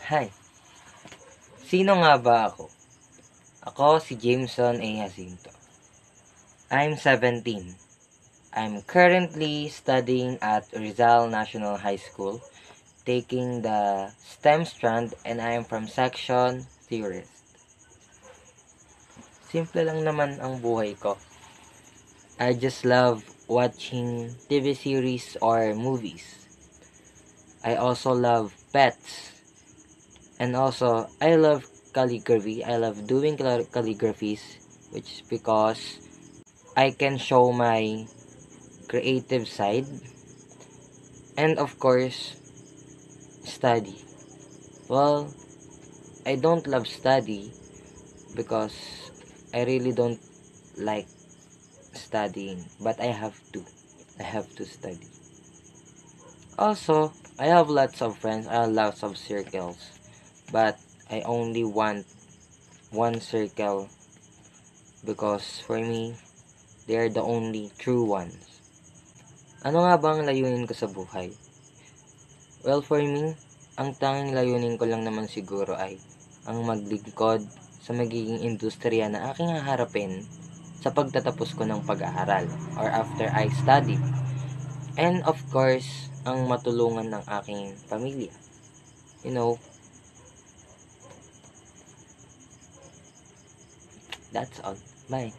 Hi, sino nga ba ako? Ako si Jameson A. Jacinto. I'm 17. I'm currently studying at Rizal National High School, taking the STEM strand, and I am from section Theorist. Simple lang naman ang buhay ko. I just love watching TV series or movies. I also love pets. And also, I love calligraphy. I love doing calligraphies, which is because I can show my creative side. And of course, study. Well, I don't love study because I really don't like studying. But I have to. I have to study. Also, I have lots of friends. I have lots of circles. But I only want one circle because for me, they are the only true ones. Ano nga ba ang layunin ko sa buhay? Well, for me, ang tanging layunin ko lang naman siguro ay ang maglingkod sa magiging industriya na aking haharapin sa pagtatapos ko ng pag-aaral or after I study. And of course, ang matulungan ng aking pamilya. You know, that's all. Bye.